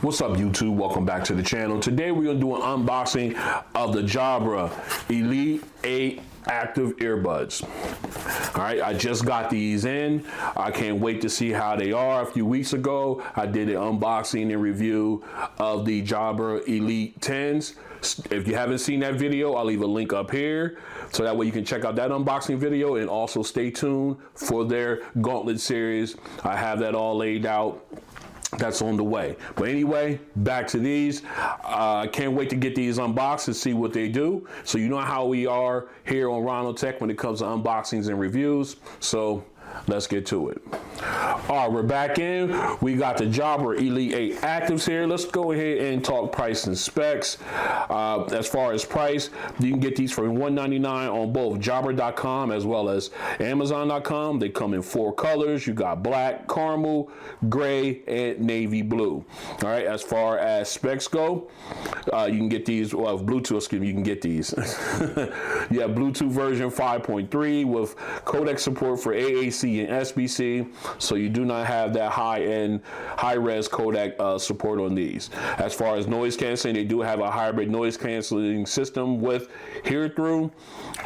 What's up, YouTube? Welcome back to the channel. Today we're going to do an unboxing of the Jabra Elite 8 active earbuds. All right, I just got these in. I can't wait to see how they are. A few weeks ago, I did an unboxing and review of the Jabra Elite 10s. If you haven't seen that video, I'll leave a link up here so that way you can check out that unboxing video, and also stay tuned for their Gauntlet series. I have that all laid out. That's on the way. But anyway, back to these. I can't wait to get these unboxed and see what they do. So you know how we are here on RonOnTech when it comes to unboxings and reviews. So let's get to it. All right, we're back in. We got the Jabra Elite 8 actives here. Let's go ahead and talk price and specs. As far as price, you can get these for $199 on both Jabra.com as well as Amazon.com. They come in 4 colors. You got black, caramel, gray, and navy blue. All right, as far as specs go, you can get these, well, Bluetooth, excuse me, you can get these. You have Bluetooth version 5.3 with codec support for AAC and SBC, so you do not have that high-end, high-res codec support on these. As far as noise canceling, they do have a hybrid noise canceling system with hear-through.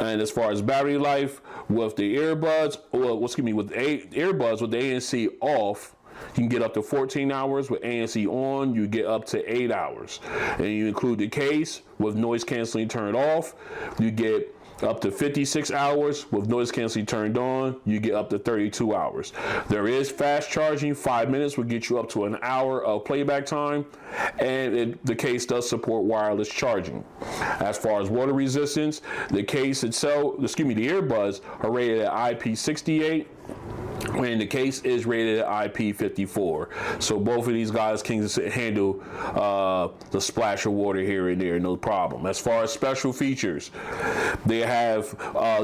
And as far as battery life, with the earbuds, or excuse me, with earbuds with the ANC off, you can get up to 14 hours. With ANC on, you get up to 8 hours. And you include the case with noise canceling turned off, you get up to 56 hours. With noise canceling turned on, you get up to 32 hours. There is fast charging. 5 minutes will get you up to an hour of playback time, and the case does support wireless charging. As far as water resistance, the case itself, excuse me, the earbuds are rated at IP68, and the case is rated at IP54. So both of these guys can handle the splash of water here and there, no problem. As far as special features, they have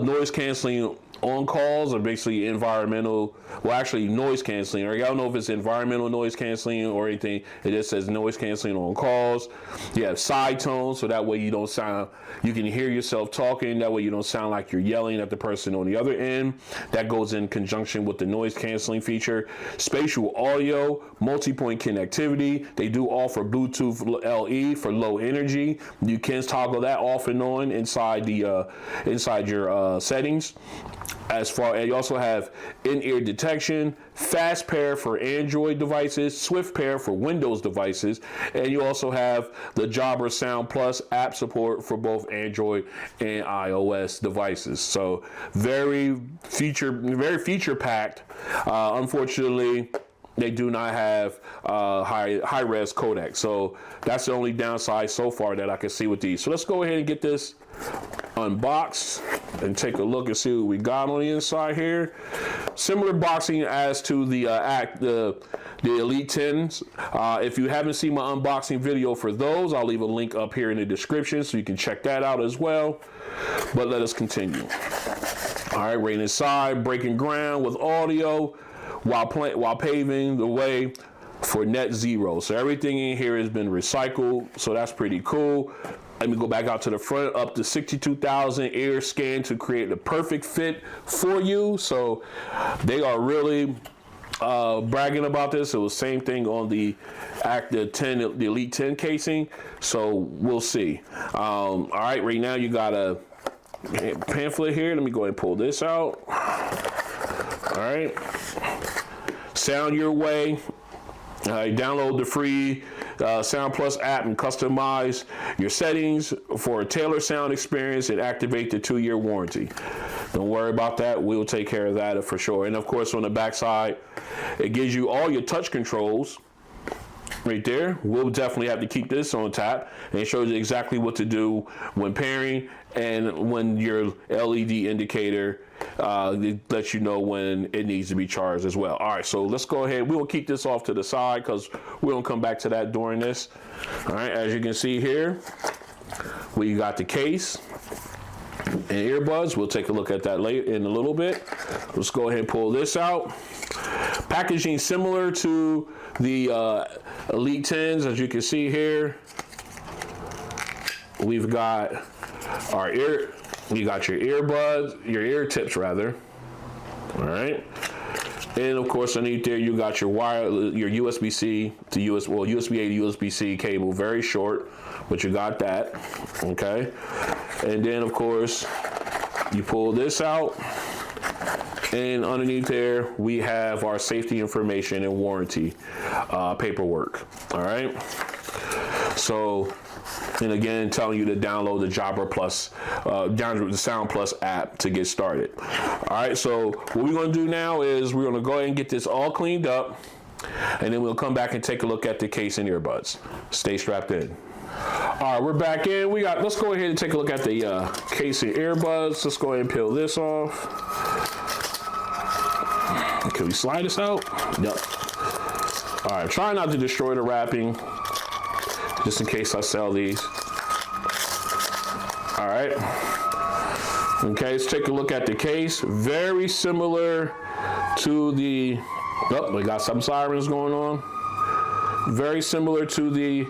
noise canceling on calls, or basically environmental, well, actually noise canceling, or I don't know if it's environmental noise canceling or anything. It just says noise canceling on calls. You have side tones, so that way you don't sound, you can hear yourself talking, that way you don't sound like you're yelling at the person on the other end. That goes in conjunction with the noise canceling feature. Spatial audio, multi-point connectivity. They do offer Bluetooth LE for low energy. You can toggle that off and on inside the inside your settings. As far as you also have in-ear detection, fast pair for Android devices, swift pair for Windows devices, and you also have the Jabra Sound Plus app support for both Android and iOS devices. So very feature packed. Unfortunately, they do not have high-res codec. So that's the only downside so far that I can see with these. So let's go ahead and get this unboxed and take a look and see what we got on the inside here. Similar boxing as to the Elite 10s. If you haven't seen my unboxing video for those, I'll leave a link up here in the description so you can check that out as well. But let us continue. All right, right inside, breaking ground with audio while paving the way for net zero. So everything in here has been recycled, so that's pretty cool. Let me go back out to the front. Up to 62,000 ear scan to create the perfect fit for you. So they are really bragging about this. It was the same thing on the Elite 10 casing. So we'll see. All right, right now you got a pamphlet here. Let me go ahead and pull this out. All right. Sound your way. Download the free Sound Plus app and customize your settings for a tailored sound experience and activate the 2-year warranty. Don't worry about that. We'll take care of that for sure. And of course, on the back side, it gives you all your touch controls right there. We'll definitely have to keep this on tap, and it shows you exactly what to do when pairing and when your LED indicator lets you know when it needs to be charged as well. All right, so let's go ahead. We will keep this off to the side because we don't come back to that during this. All right, as you can see here, we got the case and earbuds. We'll take a look at that later in a little bit. Let's go ahead and pull this out. Packaging similar to the Elite 10s, as you can see here. We've got you got your earbuds, your ear tips rather. All right. And of course, underneath there, you got your wire, your USB-C to USB-A to USB-C cable, very short, but you got that, okay? And then, of course, you pull this out, and underneath there, we have our safety information and warranty paperwork, all right? So, and again, telling you to download the Jabra Plus, download the Sound Plus app to get started. All right, so what we're gonna do now is we're gonna go ahead and get this all cleaned up, and then we'll come back and take a look at the case and earbuds. Stay strapped in. All right, we're back in. Let's go ahead and take a look at the case and earbuds. Let's go ahead and peel this off. Can we slide this out? Yep. All right, try not to destroy the wrapping, just in case I sell these. All right. Okay, let's take a look at the case. Very similar to the, we got some sirens going on. Very similar to the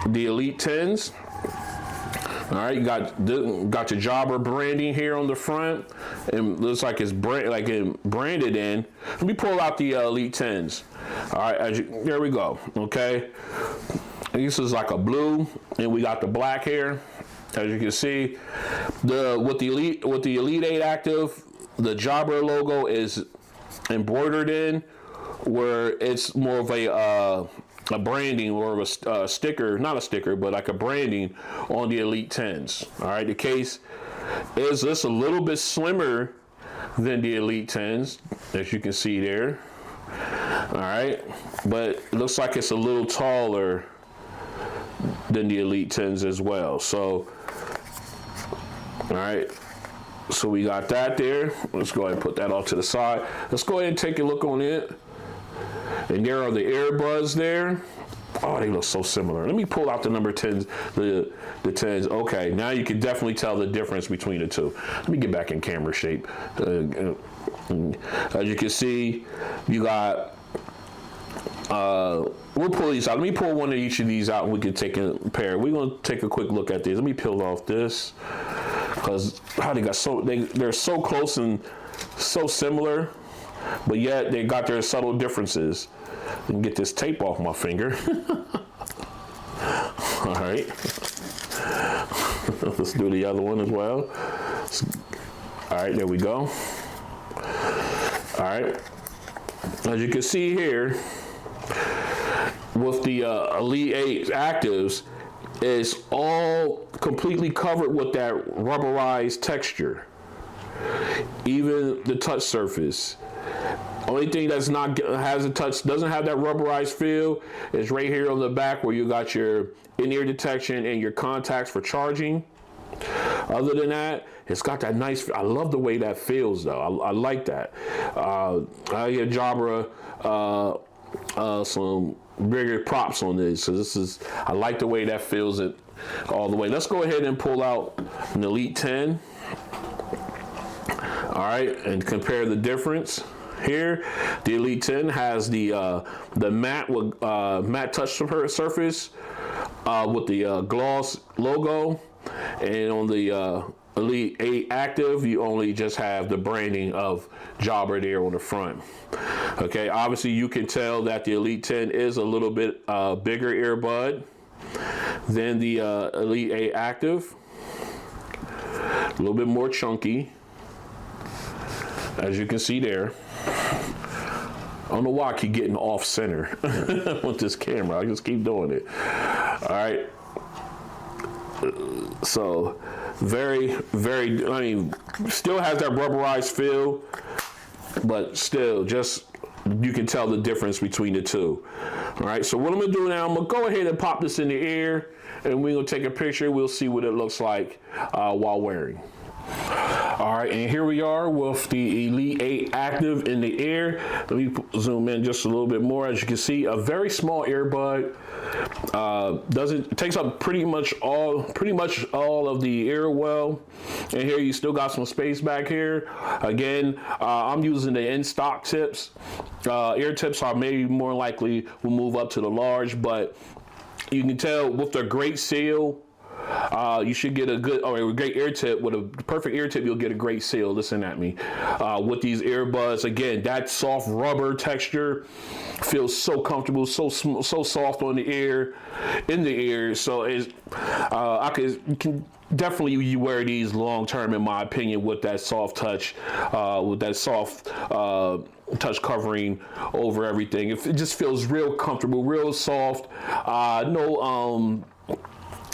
Elite 10s. All right, you got your Jabra branding here on the front, and looks like it's branded in. Let me pull out the Elite 10s. All right, there we go. Okay, this is like a blue, and we got the black here. As you can see, with the Elite 8 Active, the Jabra logo is embroidered in, where it's more of a branding or a sticker, not a sticker, but like a branding on the Elite 10s. All right, the case is just a little bit slimmer than the Elite 10s, as you can see there. All right, but it looks like it's a little taller than the Elite 10s as well. So, all right, so we got that there. Let's go ahead and put that off to the side. Let's go ahead and take a look on it. And there are the earbuds there. Oh, they look so similar. Let me pull out the number 10s, the 10s. Okay, now you can definitely tell the difference between the two. Let me get back in camera shape. As you can see, you got, we'll pull these out. Let me pull one of each of these out and we can take a pair. We're gonna take a quick look at these. Let me peel off this, because they're so close and so similar, but yet they got their subtle differences. I can get this tape off my finger. All right. Let's do the other one as well. All right, there we go. All right. As you can see here, with the Elite 8 Actives, it's all completely covered with that rubberized texture. Even the touch surface. Only thing that's not doesn't have that rubberized feel is right here on the back, where you got your in-ear detection and your contacts for charging. Other than that, it's got that nice, I love the way that feels though. I like that. I get Jabra some bigger props on this. So I like the way that feels it all the way. Let's go ahead and pull out an Elite 10. All right, and compare the difference. Here, the Elite 10 has the matte touch surface with the gloss logo, and on the Elite 8 Active, you only just have the branding of Jabra there on the front. Okay, obviously you can tell that the Elite 10 is a little bit bigger earbud than the Elite 8 Active, a little bit more chunky, as you can see there. I don't know why I keep getting off center with this camera. I just keep doing it. All right. So very, very, I mean, still has that rubberized feel, but still just, you can tell the difference between the two. All right. So what I'm going to do now, I'm going to go ahead and pop this in the ear, and we're going to take a picture. We'll see what it looks like while wearing. All right, and here we are with the Elite 8 Active in the ear. Let me zoom in just a little bit more. As you can see, a very small earbud. It takes up pretty much all of the ear well. And here you still got some space back here. Again, I'm using the in-stock tips. Ear tips are maybe more likely will move up to the large, but you can tell with the great seal, you should get a good or a great ear tip. With a perfect ear tip, you'll get a great seal. Listen at me. With these earbuds, again, that soft rubber texture feels so comfortable, so soft on the ear, in the ear. So it's you can definitely you wear these long term, in my opinion, with that soft touch, with that soft touch covering over everything. It just feels real comfortable, real soft. No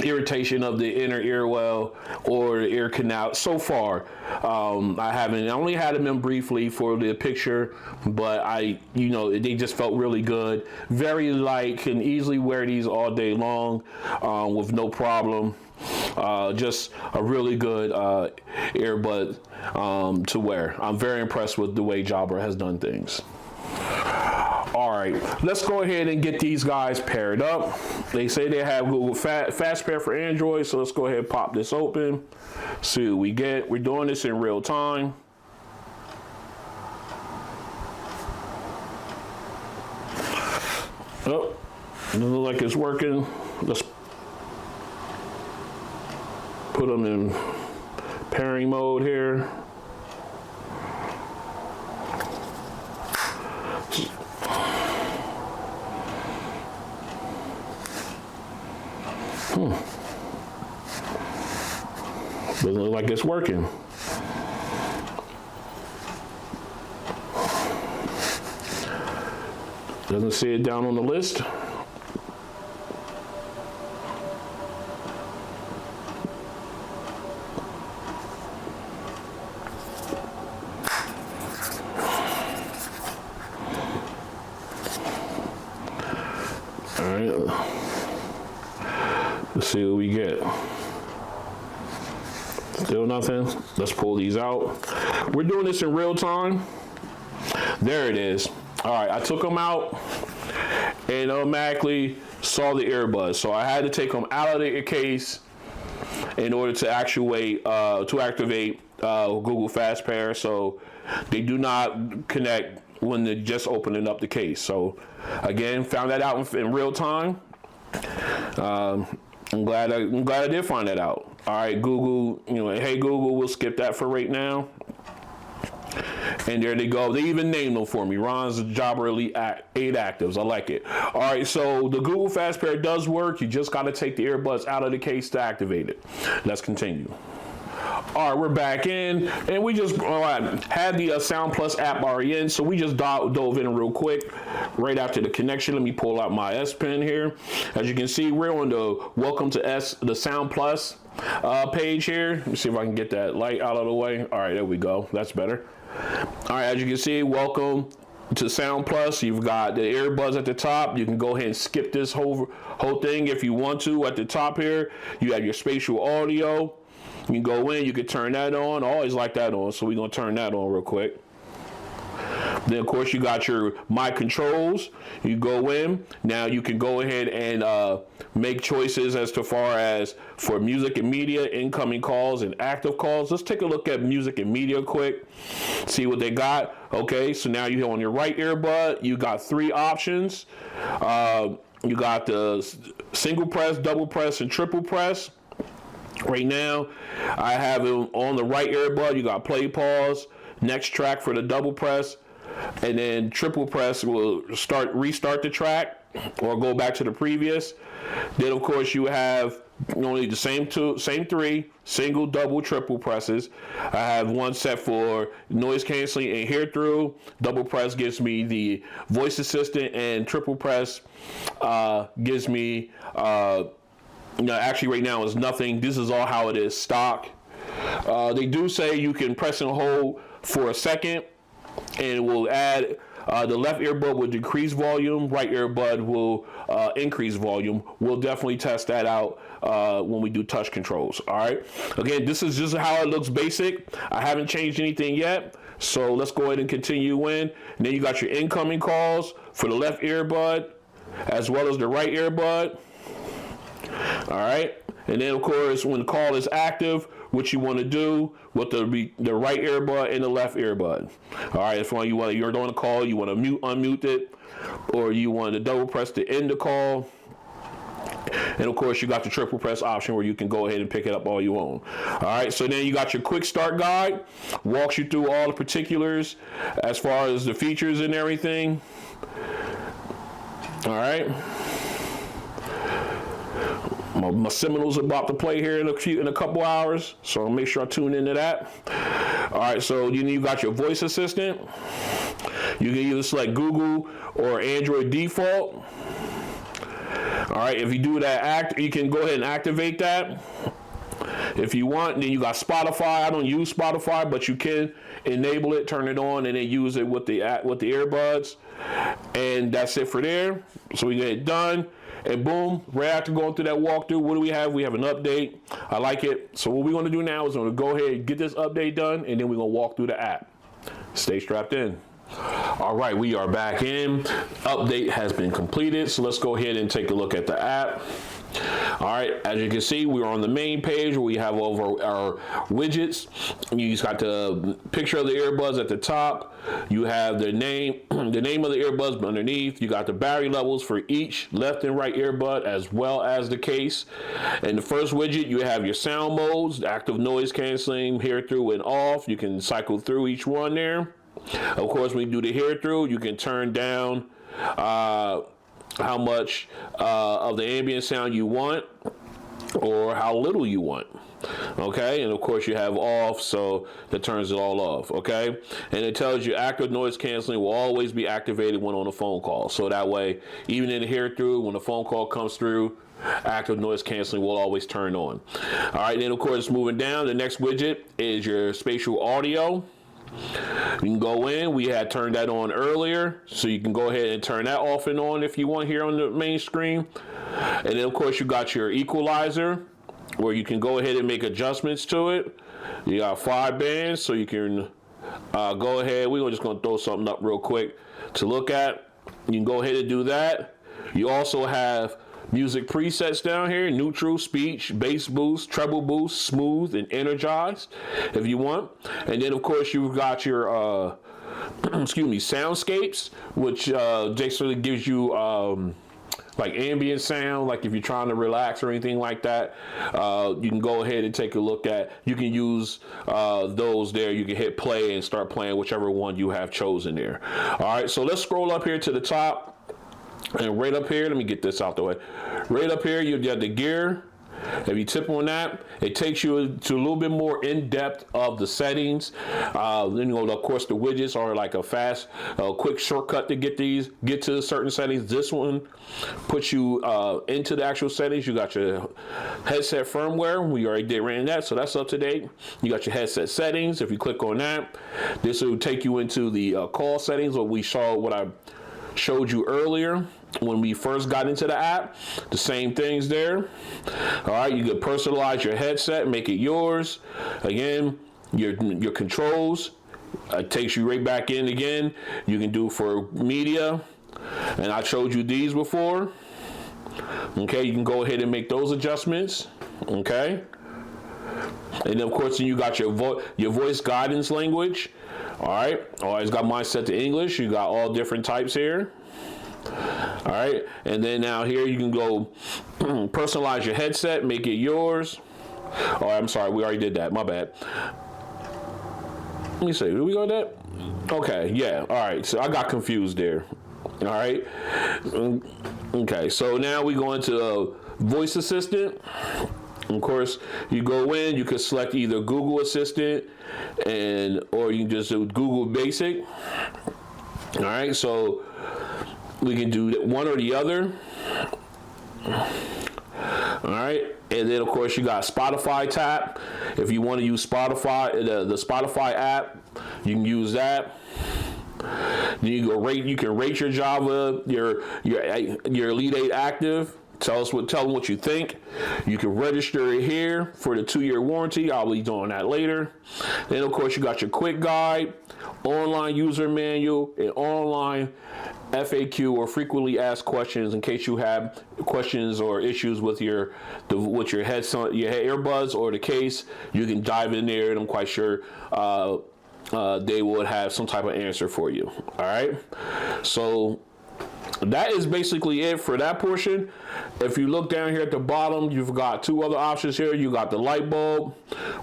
irritation of the inner ear well or the ear canal so far. I only had them in briefly for the picture, but they just felt really good, very light, can easily wear these all day long with no problem. Just a really good earbud to wear. I'm very impressed with the way Jabra has done things. All right, let's go ahead and get these guys paired up. They say they have Google Fast Pair for Android, so let's go ahead and pop this open, see what we get. We're doing this in real time. Oh, doesn't look like it's working. Let's put them in pairing mode here. Doesn't look like it's working. Doesn't see it down on the list. All right. Let's see what we get. Still nothing. Let's pull these out. We're doing this in real time. There it is. All right, I took them out and automatically saw the earbuds. So I had to take them out of the case in order to activate Google Fast Pair. So they do not connect when they're just opening up the case. So again, found that out in real time. I'm glad I did find that out. All right, Google, hey Google, we'll skip that for right now. And there they go. They even named them for me. Ron's Jabra Elite 8 Actives. I like it. All right, so the Google Fast Pair does work. You just got to take the earbuds out of the case to activate it. Let's continue. All right, we're back in, and we just had the Sound Plus app already in, so we just dove in real quick right after the connection. Let me pull out my S Pen here. As you can see, we're on the Welcome to the Sound Plus page here. Let me see if I can get that light out of the way. All right, there we go. That's better. All right, as you can see, welcome to Sound Plus. You've got the earbuds at the top. You can go ahead and skip this whole thing if you want to. At the top here, you have your spatial audio. You can go in, you can turn that on. I always like that on, so we're going to turn that on real quick. Then, of course, you got your My Controls. You go in. Now, you can go ahead and make choices as to far as for music and media, incoming calls, and active calls. Let's take a look at music and media quick, see what they got. Okay, so now you on your right earbud, you got 3 options. You got the single press, double press, and triple press. Right now, I have it on the right earbud. You got play, pause, next track for the double press, and then triple press will restart the track or go back to the previous. Then, of course, you have only the same 3 single, double, triple presses. I have one set for noise canceling and hear through. Double press gives me the voice assistant, and triple press gives me actually right now is nothing. This is all how it is stock. They do say you can press and hold for a second, and it will add the left earbud will decrease volume, right earbud will increase volume. We'll definitely test that out when we do touch controls. All right. Again, this is just how it looks basic. I haven't changed anything yet. So let's go ahead and continue in. And then you got your incoming calls for the left earbud as well as the right earbud. All right, and then of course when the call is active, what you want to do with the right earbud and the left earbud. All right, if you're doing a call, you want to unmute it, or you want to double press to end the call, And of course, you got the triple press option where you can go ahead and pick it up all you own. All right, so then you got your quick start guide, walks you through all the particulars as far as the features and everything. All right. My Seminoles are about to play here in a couple hours, so I'll make sure I tune into that. All right, so you got your voice assistant. You can either select Google or Android default. All right, if you do that, you can go ahead and activate that if you want. Then you got Spotify. I don't use Spotify, but you can enable it, turn it on, and then use it with the earbuds. And that's it for there. So we get it done. And boom, right after going through that walkthrough, what do we have? We have an update. I like it. So what we're going to do now is we're going to go ahead and get this update done, and then we're going to walk through the app. Stay strapped in. All right, we are back in. Update has been completed, so let's go ahead and take a look at the app. All right, as you can see, we're on the main page where we have over our widgets. You just got the picture of the earbuds at the top. You have the name of the earbuds underneath. You got the battery levels for each left and right earbud, as well as the case. And the first widget, you have your sound modes, active noise canceling, hear through and off. You can cycle through each one there. Of course, when you do the hear through, you can turn down how much of the ambient sound you want or how little you want. Okay, and of course you have off, so that turns it all off. Okay, and it tells you active noise canceling will always be activated when on a phone call. So that way, even in the hear through, when the phone call comes through, active noise canceling will always turn on. All right, then of course moving down, the next widget is your spatial audio. You can go in, we had turned that on earlier, so you can go ahead and turn that off and on if you want here on the main screen. And then of course you got your equalizer, where you can go ahead and make adjustments to it. You got 5 bands, so you can go ahead. We're just going to throw something up real quick to look at. You can go ahead and do that. You also have music presets down here: neutral, speech, bass boost, treble boost, smooth, and energized if you want. And then of course you've got your soundscapes, which basically gives you like ambient sound, like if you're trying to relax or anything like that. You can go ahead and take a look at. You can use those there. You can hit play and start playing whichever one you have chosen there. All right, so let's scroll up here to the top. And right up here, let me get this out the way. Right up here, you got the gear. If you tip on that, it takes you to a little bit more in depth of the settings. Then of course the widgets are like a fast, quick shortcut to get to certain settings. This one puts you into the actual settings. You got your headset firmware. We already ran that, so that's up to date. You got your headset settings. If you click on that, this will take you into the call settings. What I showed you earlier when we first got into the app. The same things there. All right, you can personalize your headset, make it yours. Again, your controls, takes you right back in again. You can do for media, and I showed you these before. Okay, you can go ahead and make those adjustments. Okay, and then of course you got your voice guidance language. All right, always got mine set to English. You got all different types here. All right, and then now here you can go personalize your headset, make it yours. Oh, I'm sorry, we already did that. My bad. Let me see, did we go to that? Okay, yeah, all right, so I got confused there. All right, okay, so now we go into voice assistant. Of course, you go in, you can select either Google Assistant or you can just do Google Basic. All right, so we can do one or the other. All right, and then of course you got Spotify tap. If you want to use Spotify, the Spotify app, you can use that. Then you can rate your Jabra, your Elite 8 Active. Tell them what you think. You can register it here for the 2-year warranty. I'll be doing that later. Then of course you got your quick guide, online user manual, and online FAQ or frequently asked questions in case you have questions or issues with your headset, your earbuds or the case. You can dive in there, and I'm quite sure they would have some type of answer for you. All right, so that is basically it for that portion. If you look down here at the bottom, you've got two other options here. You got the light bulb,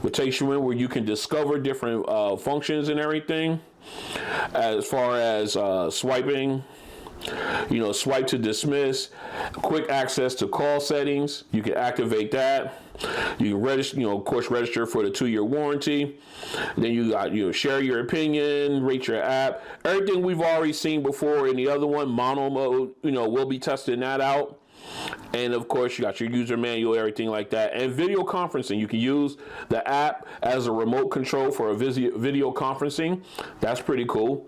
which takes you in where you can discover different functions and everything, as far as swiping. You know, swipe to dismiss, quick access to call settings. You can activate that. You can register, you know, of course, register for the 2-year warranty. Then you got, you know, share your opinion, rate your app. Everything we've already seen before in the other one, mono mode, you know, we'll be testing that out. And of course, you got your user manual, everything like that. And video conferencing, you can use the app as a remote control for a video conferencing. That's pretty cool.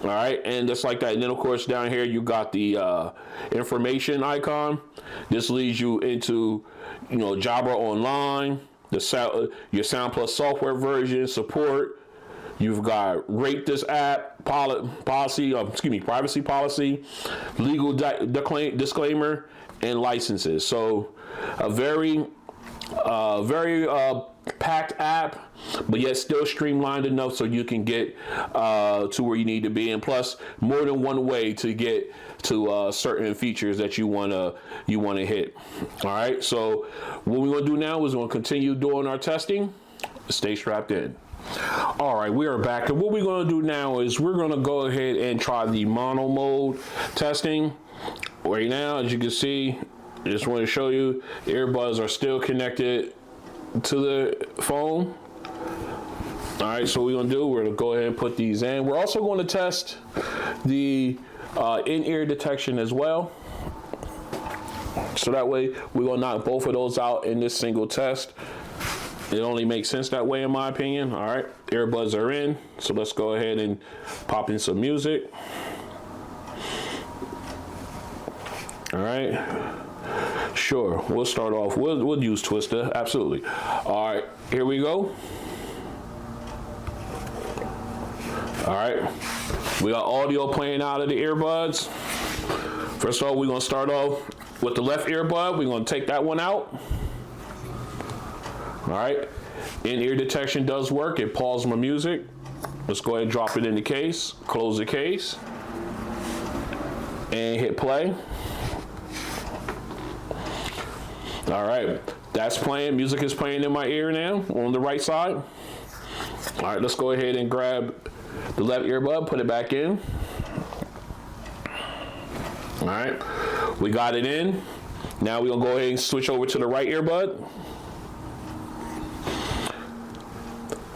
All right, and just like that. And then of course, down here, you got the information icon. This leads you into, you know, Jabra Online, your Sound Plus software version, support. You've got rate this app, privacy policy, legal disclaimer, and licenses. So a very packed app, but yet still streamlined enough so you can get to where you need to be. And plus, more than one way to get to certain features that you wanna hit. All right. So what we're gonna do now is we're gonna continue doing our testing. Stay strapped in. All right, we are back, and what we're going to do now is we're going to go ahead and try the mono mode testing. Right now, as you can see, I just want to show you the earbuds are still connected to the phone. All right, so what we're going to do, we're going to go ahead and put these in. We're also going to test the in-ear detection as well. So that way, we're going to knock both of those out in this single test. It only makes sense that way, in my opinion. All right, earbuds are in, so let's go ahead and pop in some music. All right, sure, we'll start off, we'll use Twister, absolutely. All right, here we go. All right, we got audio playing out of the earbuds. First of all, we're gonna start off with the left earbud. We're gonna take that one out. All right, in-ear detection does work. It paused my music. Let's go ahead and drop it in the case, close the case, and hit play. All right, that's playing. Music is playing in my ear now on the right side. All right, let's go ahead and grab the left earbud, put it back in. All right, we got it in. Now we're gonna go ahead and switch over to the right earbud.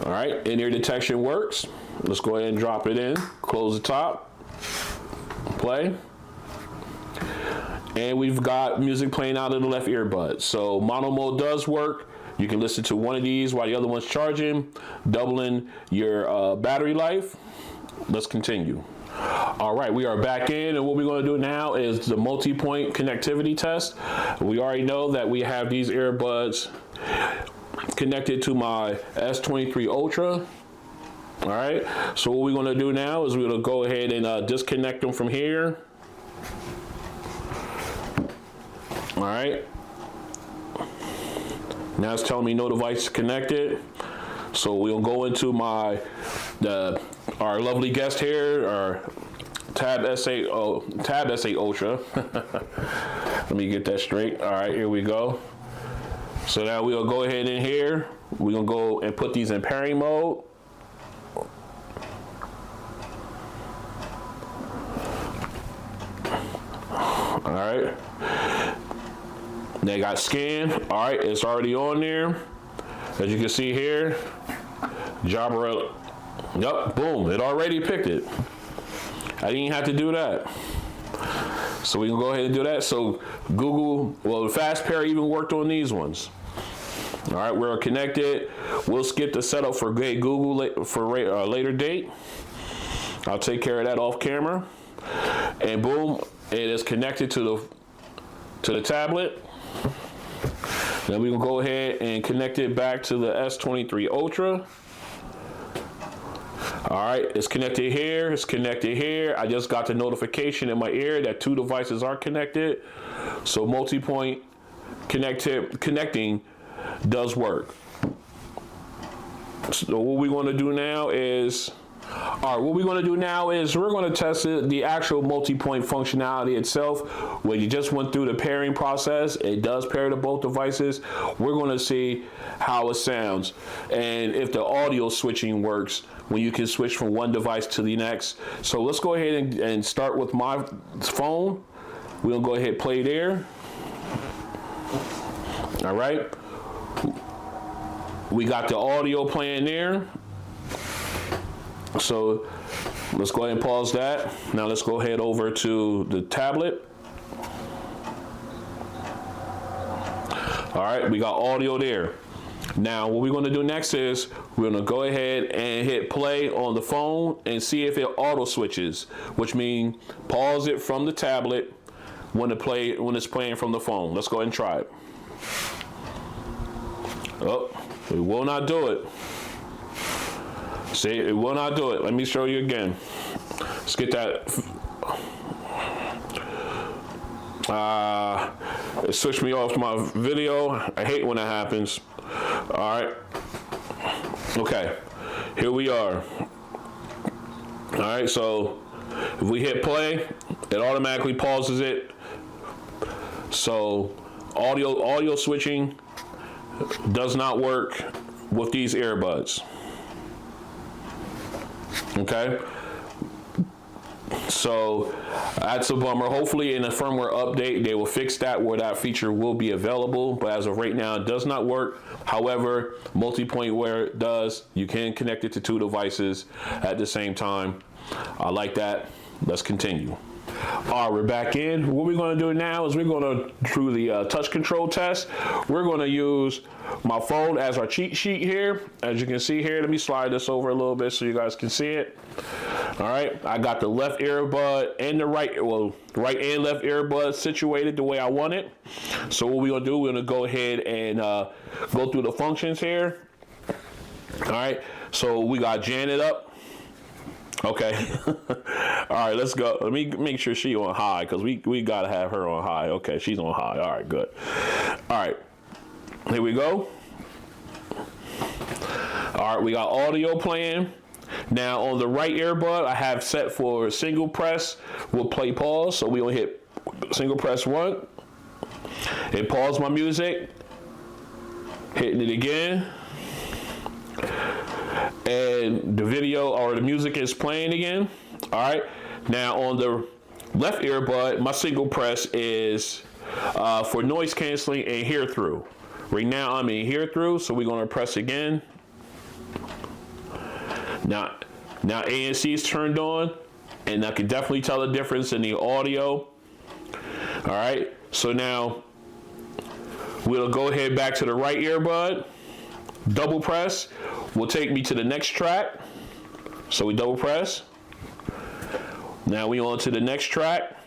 All right, in-ear detection works. Let's go ahead and drop it in, close the top, play. And we've got music playing out of the left earbud. So mono mode does work. You can listen to one of these while the other one's charging, doubling your battery life. Let's continue. All right, we are back in, and what we're going to do now is the multi-point connectivity test. We already know that we have these earbuds connected to my S23 Ultra. All right, so what we're going to do now is we're going to go ahead and disconnect them from here. All right, now it's telling me no device connected. So we'll go into our lovely guest here, our Tab S8 Ultra. Let me get that straight. All right, here we go. So now we'll go ahead in here. We're gonna go and put these in pairing mode. All right. They got scan. All right, it's already on there. As you can see here, Jabra. Yep, boom, it already picked it. I didn't have to do that. So we can go ahead and do that. So Google, well, the fast pair even worked on these ones. All right, we're connected. We'll skip the setup for Google for a later date. I'll take care of that off camera. And boom, it is connected to the tablet. Then we will go ahead and connect it back to the S23 Ultra. All right, it's connected here, it's connected here. I just got the notification in my ear that 2 devices are connected. So multi-point connecting does work. So what we want to do now is All right, what we're going to do now is we're going to test the actual multi-point functionality itself. When you just went through the pairing process, it does pair to both devices. We're going to see how it sounds and if the audio switching works when you can switch from one device to the next. So let's go ahead and start with my phone. We'll go ahead and play there. All right. We got the audio playing there. So let's go ahead and pause that. Now let's go ahead over to the tablet. All right, we got audio there. Now what we're going to do next is we're going to go ahead and hit play on the phone and see if it auto switches, which means pause it from the tablet when it's playing from the phone. Let's go ahead and try it. Oh, it will not do it. See, it will not do it. Let me show you again. Let's get that. It switched me off my video. I hate when that happens. All right. Okay. Here we are. All right. So if we hit play, it automatically pauses it. So audio switching does not work with these earbuds. Okay, so that's a bummer. Hopefully in a firmware update they will fix that where that feature will be available, but as of right now it does not work. However, Multipoint where it does, you can connect it to two devices at the same time. I like that. Let's continue. All right, we're back in. What we're going to do now is we're going to do the touch control test. We're going to use my phone as our cheat sheet here. As you can see here, let me slide this over a little bit so you guys can see it. All right, I got the left earbud and the right and left earbud situated the way I want it. So what we're going to do, we're going to go ahead and go through the functions here. All right, so we got Janet up. Okay. All right, let's go. Let me make sure she's on high because we got to have her on high. Okay, she's on high. All right, good. All right, here we go. All right, we got audio playing. Now on the right earbud, I have set for single press. We'll play pause. So we will hit single press 1. It pause my music. Hitting it again. And the video or the music is playing again. All right. Now on the left earbud, my single press is for noise canceling and hear through. Right now I'm in hear through, so we're going to press again. Now ANC is turned on, and I can definitely tell the difference in the audio. All right. So now we'll go ahead back to the right earbud. Double press will take me to the next track. So we double press. Now we on to the next track.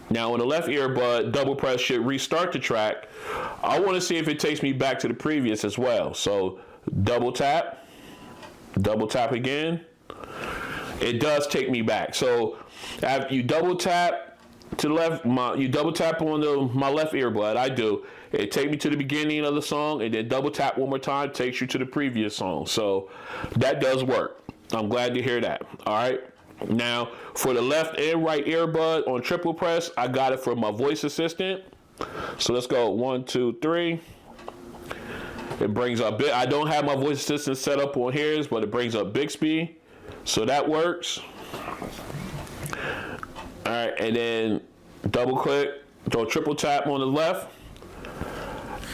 Now on the left earbud, double press should restart the track. I want to see if it takes me back to the previous as well. So double tap again. It does take me back. So after you double tap to the left, you double tap on my left earbud. I do. It takes me to the beginning of the song, and then double tap one more time, takes you to the previous song. So that does work. I'm glad to hear that. All right. Now for the left and right earbud on triple press, I got it for my voice assistant. So let's go 1, 2, 3. It brings up I don't have my voice assistant set up on here, but it brings up Bixby. So that works. All right, and then double click, so triple tap on the left,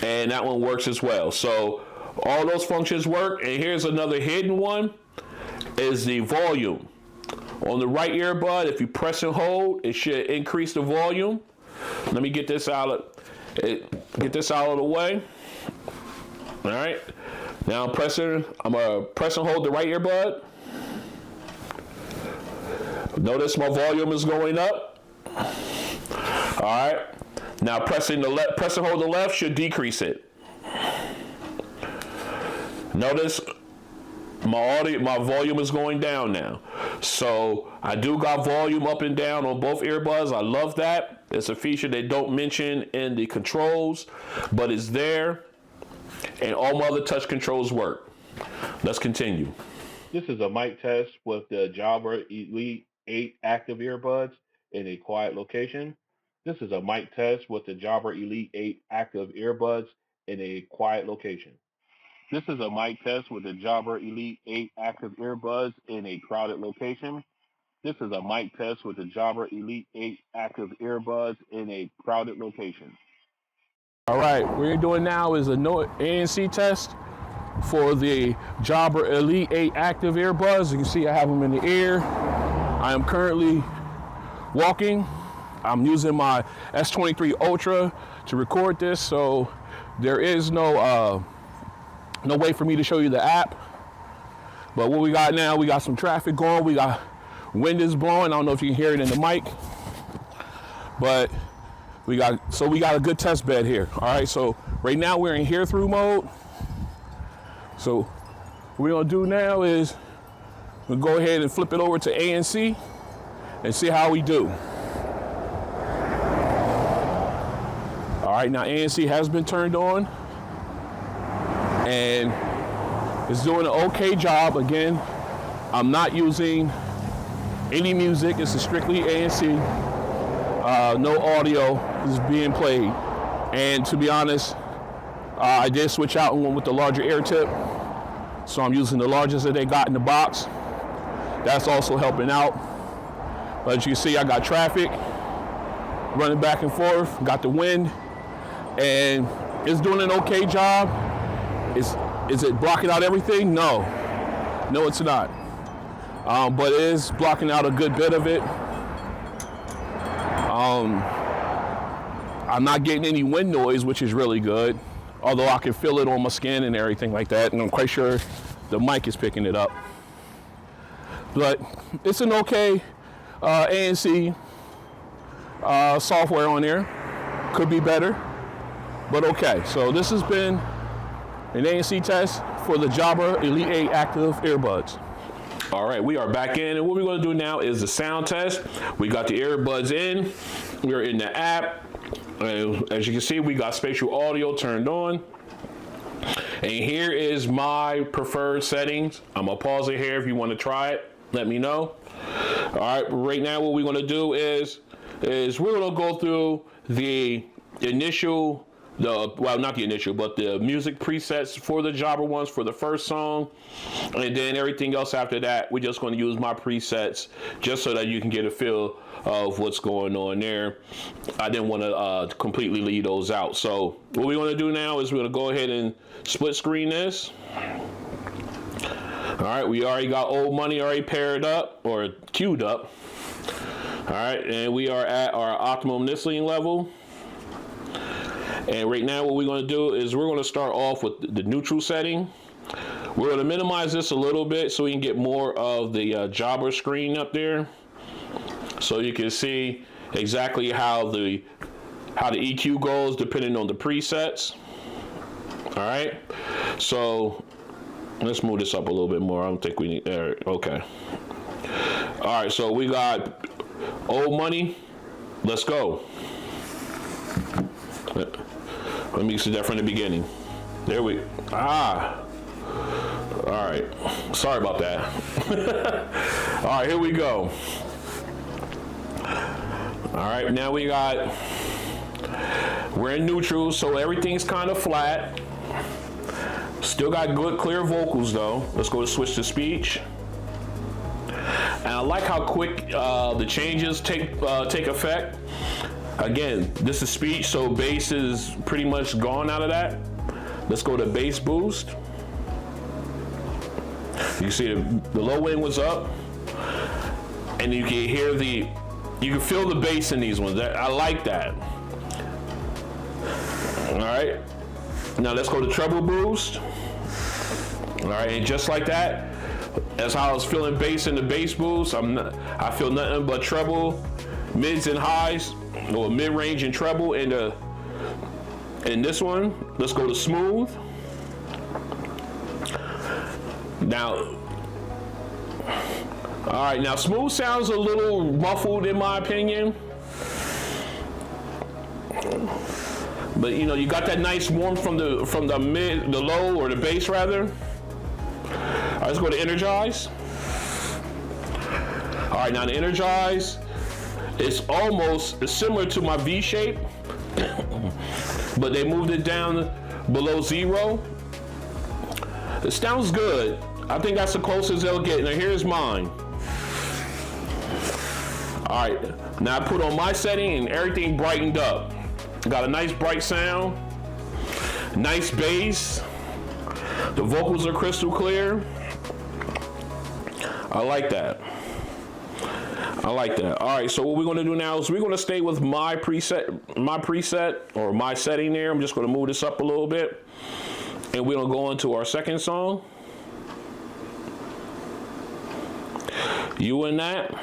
and that one works as well. So all those functions work. And here's another hidden one, is the volume. On the right earbud, if you press and hold, it should increase the volume. Let me get this out of the way. All right. Now I'm gonna press and hold the right earbud. Notice my volume is going up. All right. Now press and hold the left should decrease it. Notice my volume is going down now. So I do got volume up and down on both earbuds. I love that. It's a feature they don't mention in the controls, but it's there. And all my other touch controls work. Let's continue. This is a mic test with the Jabra Elite 8 active earbuds in a quiet location. This is a mic test with the Jabra Elite 8 active earbuds in a quiet location. This is a mic test with the Jabra Elite 8 active earbuds in a crowded location. This is a mic test with the Jabra Elite 8 active earbuds in a crowded location. All right, what we're doing now is a ANC test for the Jabra Elite 8 active earbuds. You can see I have them in the ear. I am currently walking. I'm using my S23 Ultra to record this, so there is no way for me to show you the app. But what we got now, we got some traffic going. We got wind is blowing. I don't know if you can hear it in the mic, but we got a good test bed here. All right, so right now we're in hear through mode. So what we're gonna do now is we'll go ahead and flip it over to ANC and see how we do. All right, now ANC has been turned on and it's doing an okay job. Again, I'm not using any music. This is strictly ANC. No audio is being played. And to be honest, I did switch out and went with the larger air tip. So I'm using the largest that they got in the box. That's also helping out. But as you can see, I got traffic running back and forth, got the wind, and it's doing an okay job. Is it blocking out everything? No, it's not. But it is blocking out a good bit of it. I'm not getting any wind noise, which is really good. Although I can feel it on my skin and everything like that, and I'm quite sure the mic is picking it up. But it's an okay ANC software on there. Could be better, but okay. So this has been an ANC test for the Jabra Elite 8 active earbuds. All right, we are back in, and what we're going to do now is the sound test. We got the earbuds in. We're in the app. As you can see, we got spatial audio turned on. And here is my preferred settings. I'm going to pause it here. If you want to try it, let me know. All right, right now what we're going to do is we're going to go through the initial, not the initial, but the music presets for the Jabra ones for the first song. And then everything else after that, we're just going to use my presets just so that you can get a feel of what's going on there. I didn't want to completely leave those out. So what we're going to do now is we're going to go ahead and split screen this. All right, we already got Old Money already paired up or queued up. All right, and we are at our optimum listening level. And right now what we're going to do is we're going to start off with the neutral setting. We're going to minimize this a little bit so we can get more of the Jabra screen up there, so you can see exactly how the EQ goes depending on the presets. All right, so let's move this up a little bit more. I don't think we need there. Okay. All right, so we got Old Money. Let's go. Let me see that from the beginning. There we all right, sorry about that. All right, here we go. All right, now we're in neutral, so everything's kind of flat. Still got good clear vocals though. Let's go to switch to speech. And I like how quick the changes take effect. Again, this is speech, so bass is pretty much gone out of that. Let's go to bass boost. You see the low end was up, and you can hear you can feel the bass in these ones. I like that. All right, now let's go to treble boost. All right, and just like that, that's how I was feeling bass in the bass boost. I feel nothing but treble, mids and highs, or mid-range and treble in this one. Let's go to smooth. Now, all right, now smooth sounds a little muffled in my opinion. But you know, you got that nice warmth from the low or the bass rather. All right, let's go to Energize. All right, now the Energize, it's almost similar to my V shape, but they moved it down below 0. It sounds good. I think that's the closest they'll get. Now here's mine. All right, now I put on my setting and everything brightened up. Got a nice bright sound, nice bass. The vocals are crystal clear. I like that. I like that. All right, so what we're going to do now is we're going to stay with my preset or my setting there. I'm just going to move this up a little bit, and we're going to go into our second song. You and That.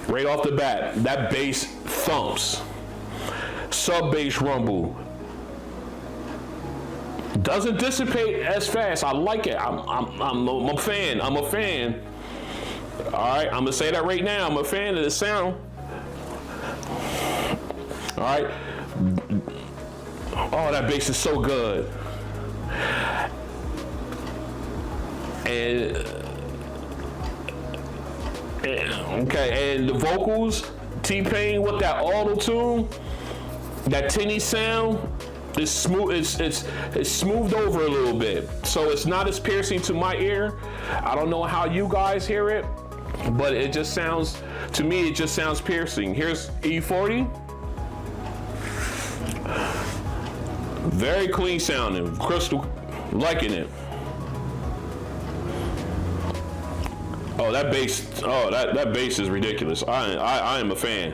Right off the bat, that bass thumps. Sub bass rumble. Doesn't dissipate as fast. I like it. I'm a fan. I'm a fan. All right, I'm gonna say that right now. I'm a fan of the sound. All right. Oh, that bass is so good. Okay, and the vocals, T-Pain with that auto-tune, that tinny sound, is smooth. It's smoothed over a little bit, so it's not as piercing to my ear. I don't know how you guys hear it, but it just sounds, to me, it just sounds piercing. Here's E40. Very clean sounding, crystal, liking it. Oh, that bass! Oh, that bass is ridiculous. I am a fan.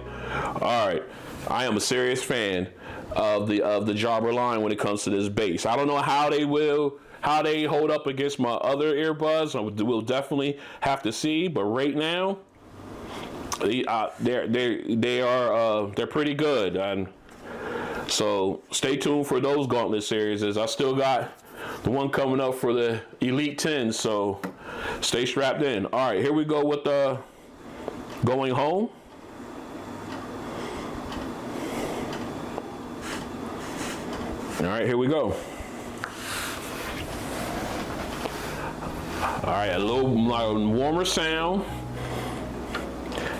All right, I am a serious fan of the Jabra line when it comes to this bass. I don't know how they hold up against my other earbuds. We'll definitely have to see. But right now, they're pretty good. And so stay tuned for those Gauntlet series. I still got the one coming up for the Elite 10. So stay strapped in. All right, here we go with the Going Home. All right, here we go. All right, a little warmer sound.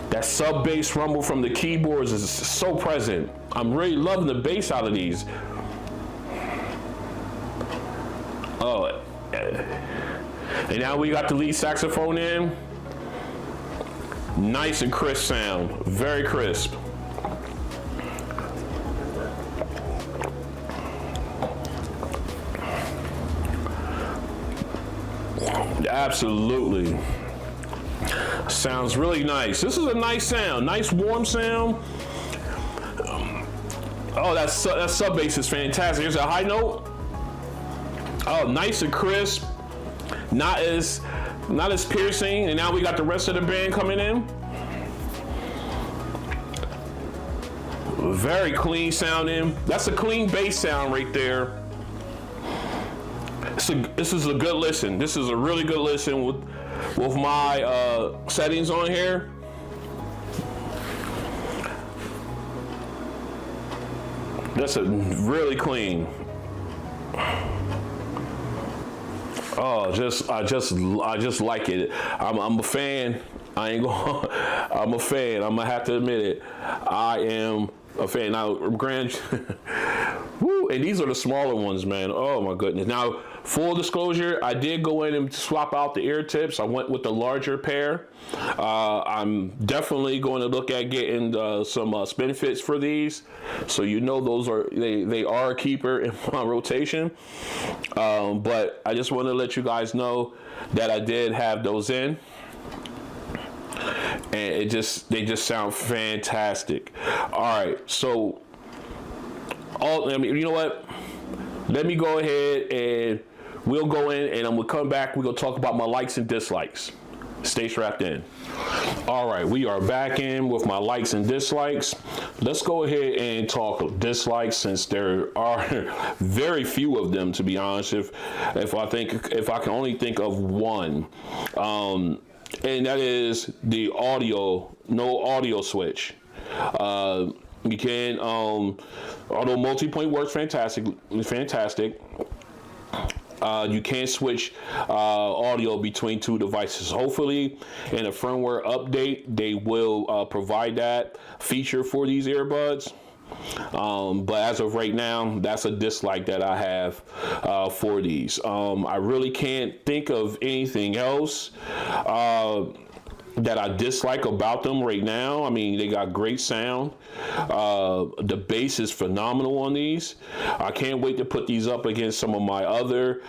That sub bass rumble from the keyboards is so present. I'm really loving the bass out of these. Oh, and now we got the lead saxophone in. Nice and crisp sound, very crisp. Absolutely. Sounds really nice. This is a nice sound, nice warm sound. Oh, that sub bass is fantastic. Here's a high note. Oh, nice and crisp. Not as piercing. And now we got the rest of the band coming in. Very clean sounding. That's a clean bass sound right there. This is a good listen. This is a really good listen with my settings on here. That's a really clean. Oh, I just like it. I'm a fan. I ain't going. I'm a fan. I'm gonna have to admit it. I am a fan. Now, woo, and these are the smaller ones, man. Oh my goodness. Now, full disclosure, I did go in and swap out the ear tips. I went with the larger pair. I'm definitely going to look at getting some spin fits for these, so you know those are they are a keeper in my rotation. But I just want to let you guys know that I did have those in. And they just sound fantastic. All right, so you know what? Let me go ahead and we'll go in, and I'm gonna come back. We're gonna talk about my likes and dislikes. Stay strapped in. All right, we are back in with my likes and dislikes. Let's go ahead and talk dislikes, since there are very few of them, to be honest. If I can only think of one. And that is the no audio switch. You can, although Multipoint works fantastic, You can switch audio between two devices. Hopefully, in a firmware update, they will provide that feature for these earbuds. But as of right now, that's a dislike that I have for these. I really can't think of anything else that I dislike about them right now. I mean, they got great sound. The bass is phenomenal on these. I can't wait to put these up against some of my other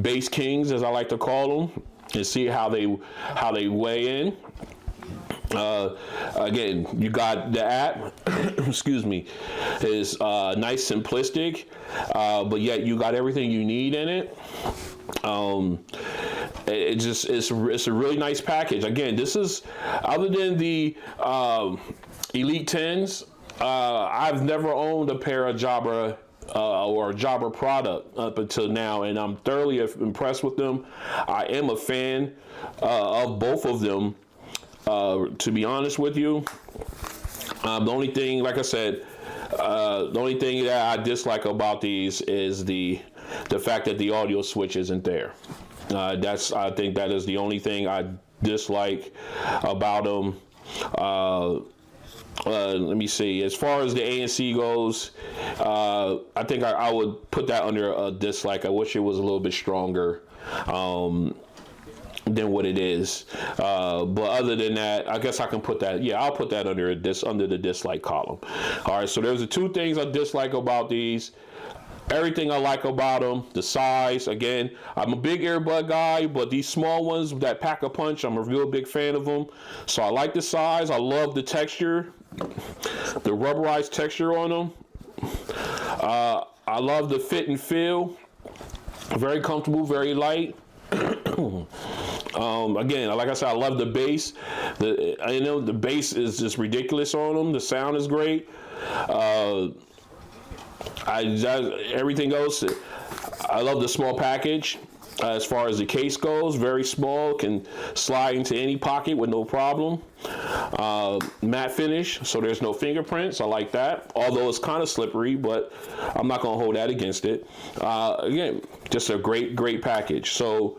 bass kings, as I like to call them, and see how they weigh in. Again, you got the app, excuse me, is nice, simplistic, but yet you got everything you need in it. It's a really nice package. Again, this is, other than the Elite 10s, I've never owned a pair of Jabra or a Jabra product up until now, and I'm thoroughly impressed with them. I am a fan of both of them. To be honest with you, the only thing, like I said, the only thing that I dislike about these is the fact that the audio switch isn't there. I think that is the only thing I dislike about them. Let me see. As far as the ANC goes, I think I would put that under a dislike. I wish it was a little bit stronger than what it is. But other than that, I guess I can put that. Yeah, I'll put that under the dislike column. All right. So there's the two things I dislike about these. Everything I like about them, the size. Again, I'm a big earbud guy, but these small ones that pack a punch, I'm a real big fan of them. So I like the size. I love the texture, the rubberized texture on them. I love the fit and feel. Very comfortable, very light. Again, like I said, I love the bass. The bass is just ridiculous on them. The sound is great. Everything else, I love the small package. As far as the case goes, very small, can slide into any pocket with no problem. Matte finish, so there's no fingerprints. I like that, although it's kind of slippery, but I'm not going to hold that against it. Again, just a great package. So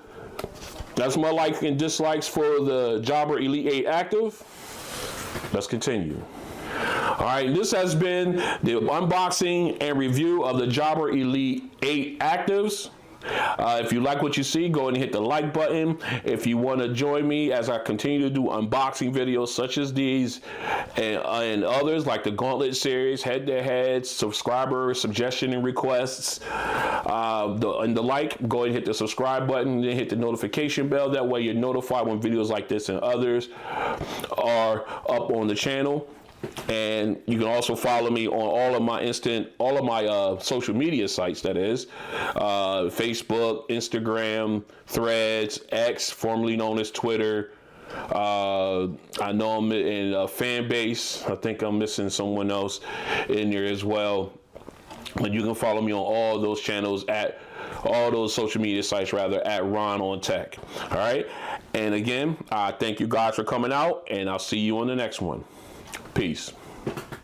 that's my likes and dislikes for the Jabra Elite 8 Active. Let's continue. All right, this has been the unboxing and review of the Jabra Elite 8 Actives. If you like what you see, go ahead and hit the like button. If you want to join me as I continue to do unboxing videos such as these and others like the Gauntlet series, head-to-head, subscriber suggestion and requests, and the like, go ahead and hit the subscribe button, then hit the notification bell. That way you're notified when videos like this and others are up on the channel. And you can also follow me on all of my social media sites, that is Facebook, Instagram, Threads, X, formerly known as Twitter. I know I'm in a fan base. I think I'm missing someone else in there as well. But you can follow me on all those channels at all those social media sites at RonOnTech. All right. And again, thank you guys for coming out, and I'll see you on the next one. Peace.